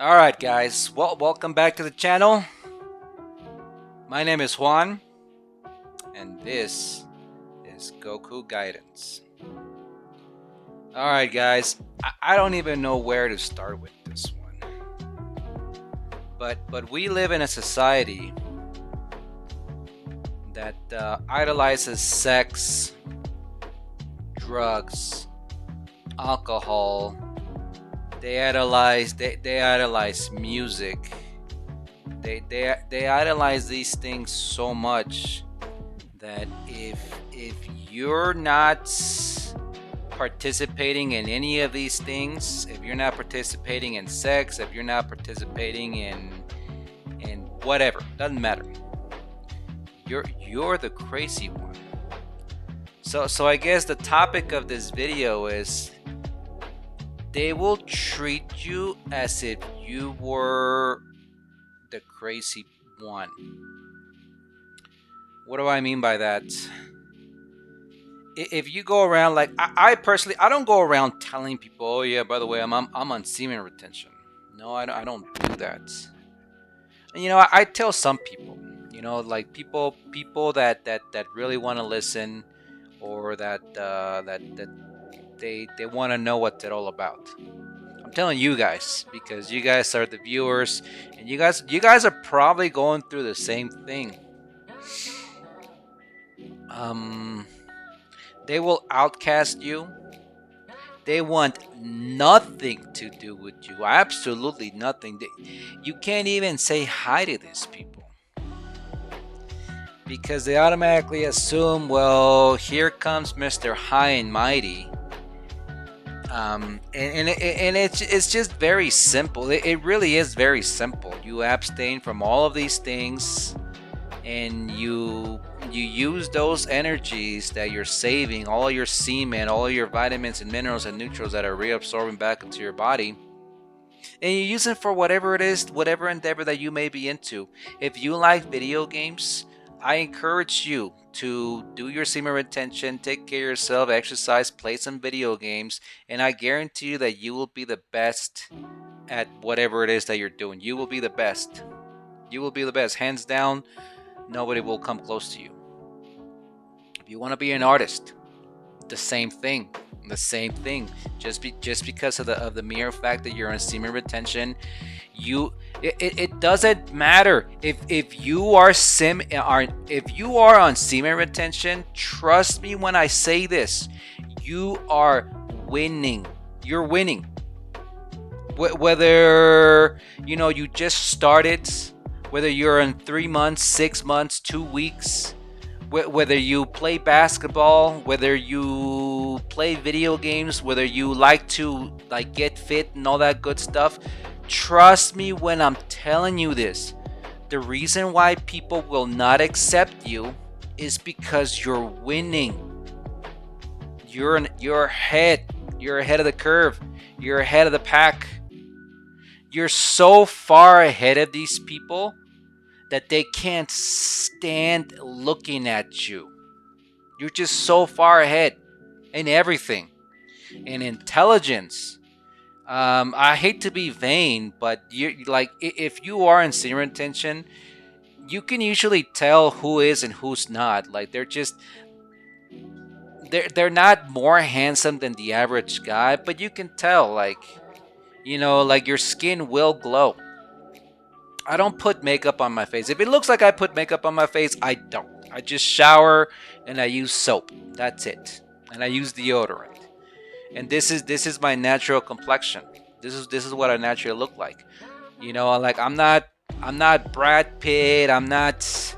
Alright guys, well welcome back to the channel. My name is Juan and this is Goku Guidance. Alright guys, I don't even know where to start with this one. But we live in a society that idolizes sex, drugs, alcohol. They idolize music. They idolize these things so much that if you're not participating in any of these things, if you're not participating in sex, if you're not participating in whatever, doesn't matter. You're the crazy one. So I guess the topic of this video is they will treat you as if you were the crazy one. What do I mean by that? If you go around like I personally, I don't go around telling people, oh yeah, by the way, I'm on semen retention. No, I don't do that. And I tell some people, like people that really want to listen, or that they want to know what they're all about. I'm telling you guys because you guys are the viewers, and you guys are probably going through the same thing. Um, they will outcast you. They want nothing to do with you. Absolutely nothing. You can't even say hi to these people because they automatically assume, well, here comes Mr. High and Mighty. And it's just very simple. It really is very simple. You abstain from all of these things, and you use those energies that you're saving, all your semen, all your vitamins and minerals and nutrients that are reabsorbing back into your body, and you use it for whatever it is, whatever endeavor that you may be into. If you like video games, I encourage you to do your semen retention, take care of yourself, exercise, play some video games, and I guarantee you that you will be the best at whatever it is that you're doing. You will be the best. You will be the best. Hands down, nobody will come close to you. If you want to be an artist, the same thing. The same thing. Just because of the mere fact that you're on semen retention, it doesn't matter if you are on semen retention. Trust me when I say this, you are winning. You're winning. Whether you just started, whether you're in 3 months, 6 months, 2 weeks, whether you play basketball, whether you play video games, whether you like to get fit and all that good stuff, trust me when I'm telling you this. The reason why people will not accept you is because you're winning. You're ahead. You're ahead of the curve. You're ahead of the pack. You're so far ahead of these people that they can't stand looking at you. You're just so far ahead in everything. In intelligence. I hate to be vain, but if you are in semen retention, you can usually tell who is and who's not. Like they're not more handsome than the average guy, but you can tell, like your skin will glow. I don't put makeup on my face. If it looks like I put makeup on my face, I don't. I just shower and I use soap. That's it. And I use deodorant. And this is my natural complexion. This is what I naturally look like. Like I'm not Brad Pitt. I'm not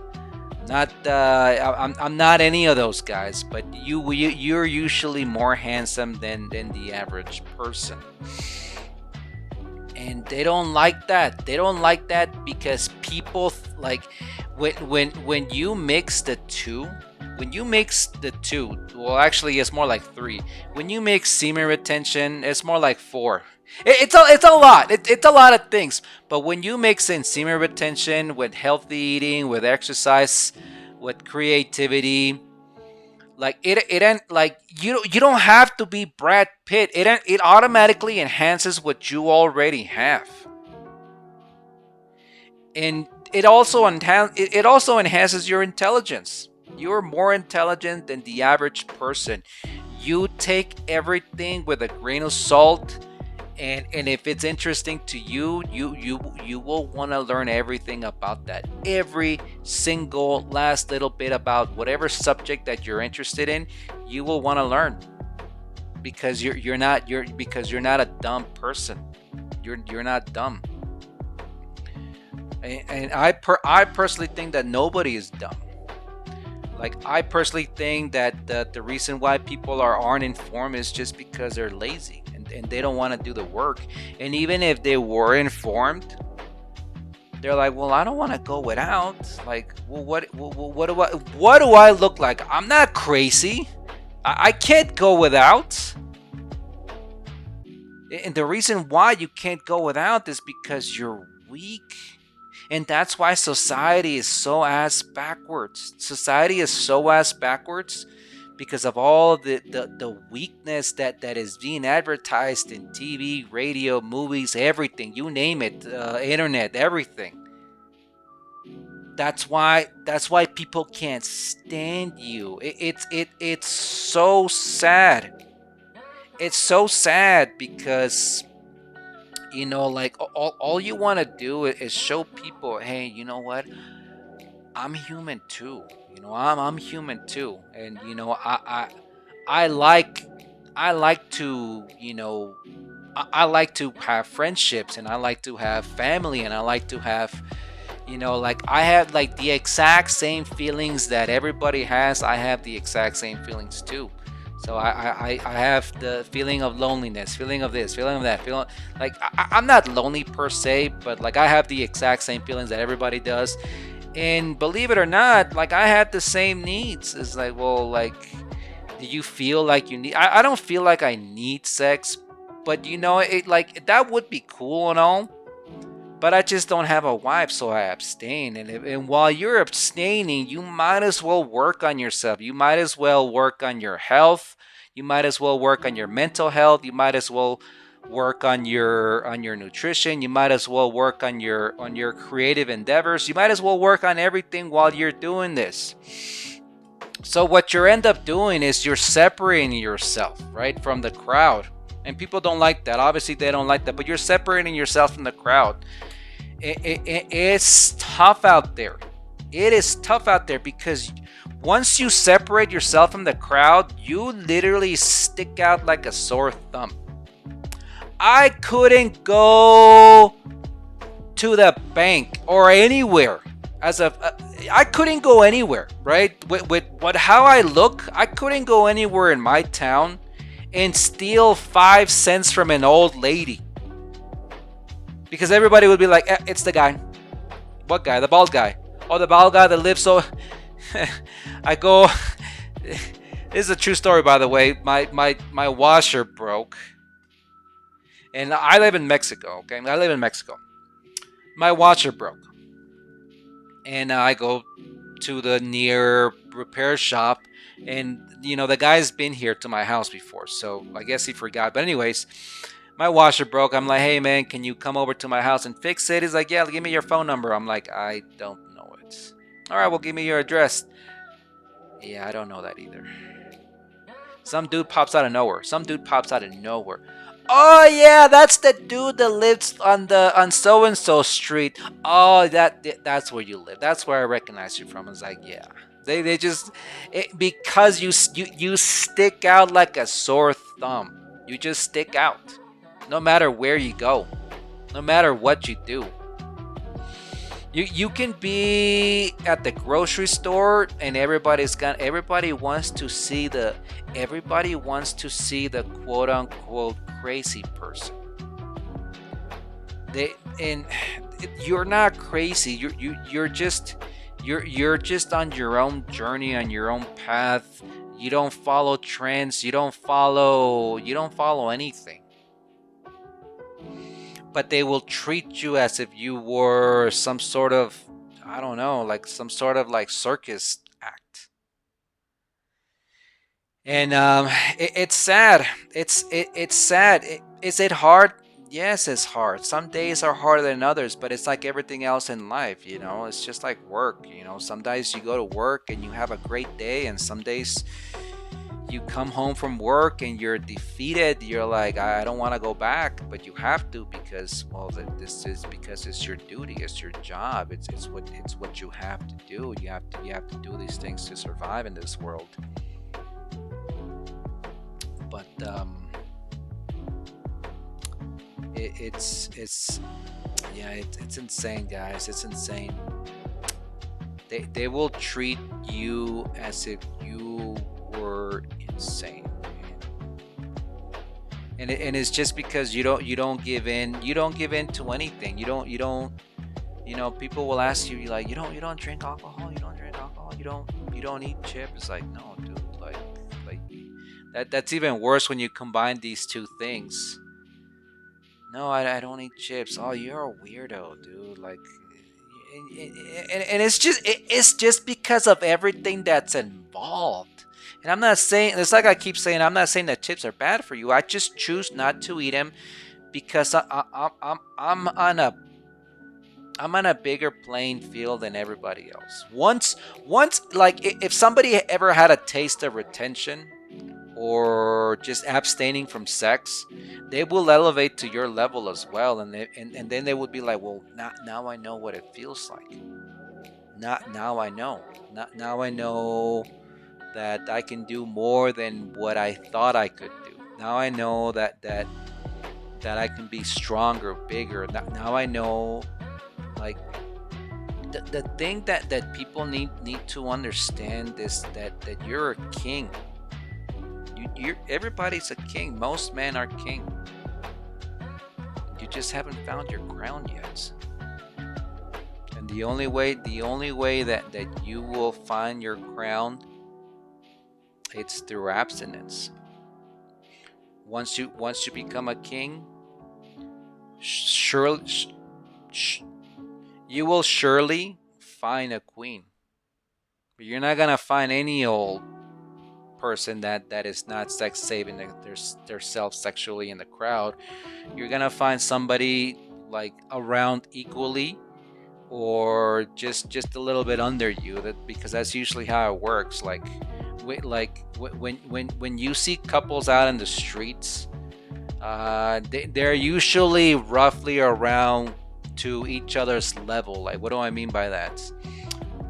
any of those guys. But you're usually more handsome than the average person. And they don't like that. They don't like that because people like when you mix the two. When you mix the two, well, actually, it's more like three. When you mix semen retention, it's more like four. It's a lot. It's a lot of things. But when you mix in semen retention with healthy eating, with exercise, with creativity, like it ain't like you don't have to be Brad Pitt. It automatically enhances what you already have. And it also enhances your intelligence. You're more intelligent than the average person. You take everything with a grain of salt, and if it's interesting to you, you will want to learn everything about that, every single last little bit about whatever subject that you're interested in. You will want to learn, because you're not a dumb person. You're not dumb. And I personally think that nobody is dumb. Like, I personally think that the reason why people aren't informed is just because they're lazy, and they don't want to do the work. And even if they were informed, they're like, well, I don't want to go without. Like, well, what do I look like? I'm not crazy. I can't go without. And the reason why you can't go without is because you're weak. And that's why society is so ass backwards. Society is so ass backwards because of all the weakness that is being advertised in TV, radio, movies, everything. You name it, internet, everything. That's why people can't stand you. It's so sad. It's so sad because like, all you want to do is show people, hey, you know what? I'm human too. I'm human too, and I like I like to I like to have friendships, and I like to have family, and I like to have like, I have like the exact same feelings that everybody has. I have the exact same feelings too. So I have the feeling of loneliness, feeling of this, feeling of that, feeling like I'm not lonely per se, but like, I have the exact same feelings that everybody does. And believe it or not, like, I had the same needs. It's like, well, like, do you feel like you need? I don't feel like I need sex, but it, like, that would be cool and all. But I just don't have a wife, so I abstain. And while you're abstaining, you might as well work on yourself. You might as well work on your health. You might as well work on your mental health. You might as well work on your nutrition. You might as well work on your creative endeavors. You might as well work on everything while you're doing this. So what you end up doing is you're separating yourself, right, from the crowd. And people don't like that. Obviously, they don't like that. But you're separating yourself from the crowd. It's tough out there. It is tough out there because once you separate yourself from the crowd, you literally stick out like a sore thumb. I couldn't go to the bank or anywhere I couldn't go anywhere, right? With what how I look, I couldn't go anywhere in my town and steal 5 cents from an old lady, because everybody would be like, it's the guy. What guy? The bald guy. Oh, the bald guy that lives so. I go. This is a true story, by the way. My washer broke, and I live in Mexico. Okay, I live in Mexico. My washer broke, and I go to the near repair shop, and the guy's been here to my house before, so I guess he forgot. But anyways, my washer broke. I'm like, hey man, can you come over to my house and fix it? He's like, yeah, give me your phone number. I'm like, I don't know it. All right, well, give me your address. Yeah, I don't know that either. Some dude pops out of nowhere. Oh yeah, that's the dude that lives on so and so street. Oh, that's where you live. That's where I recognize you from. I was like, yeah. They just because you stick out like a sore thumb. You just stick out, no matter where you go, no matter what you do. You can be at the grocery store, and everybody wants to see the quote unquote crazy person. And you're not crazy. You're just on your own journey, on your own path. You don't follow trends. You don't follow anything. But they will treat you as if you were some sort of, I don't know, like some sort of like circus act. And it's sad. It's sad. Is it hard? Yes, it's hard. Some days are harder than others, but it's like everything else in life, you know? It's just like work, you know? Some days you go to work and you have a great day, and some days you come home from work and you're defeated. You're like, I don't want to go back, but you have to because, well, this is because it's your duty, it's your job, it's what you have to do. You have to do these things to survive in this world. But it's yeah, it's insane, guys. It's insane. They will treat you as if you were insane, and it's just because you don't give in. You don't give in to anything. You don't. You know, people will ask you like, you don't drink alcohol. You don't drink alcohol. You don't eat chips. It's like, no, dude. Like that's even worse when you combine these two things. No, I don't eat chips. Oh, you're a weirdo, dude. Like, and it's just because of everything that's involved. And I'm not saying it's like I keep saying. I'm not saying that chips are bad for you. I just choose not to eat them because I'm on a bigger playing field than everybody else. Once, like if somebody ever had a taste of retention or just abstaining from sex, they will elevate to your level as well, and then they would be like, well, now I know what it feels like. Not now I know. Not now I know that I can do more than what I thought I could do. Now I know that I can be stronger, bigger. Now I know, like, the thing that people need to understand is that you're a king. Everybody's a king. Most men are king. You just haven't found your crown yet. And the only way that you will find your crown, it's through abstinence. Once you become a king, surely you will surely find a queen. But you're not gonna find any old person that is not sex saving their self sexually in the crowd. You're gonna find somebody like around equally, or just a little bit under you, that because that's usually how it works. Like when you see couples out in the streets, they're usually roughly around to each other's level. Like, what do I mean by that?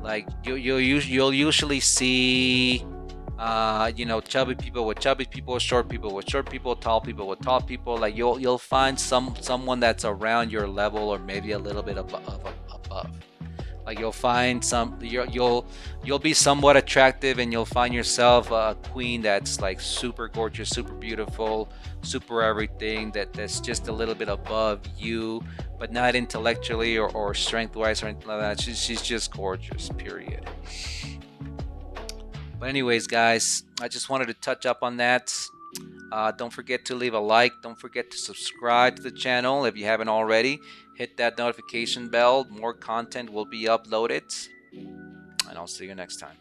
Like you'll usually see chubby people with chubby people, short people with short people, tall people with tall people. Like you'll find someone that's around your level or maybe a little bit above. Like you'll find you'll be somewhat attractive, and you'll find yourself a queen that's like super gorgeous, super beautiful, super everything, that's just a little bit above you, but not intellectually or strength wise or anything like that. She's just gorgeous, period. But anyways, guys, I just wanted to touch up on that. Don't forget to leave a like. Don't forget to subscribe to the channel if you haven't already. Hit that notification bell. More content will be uploaded. And I'll see you next time.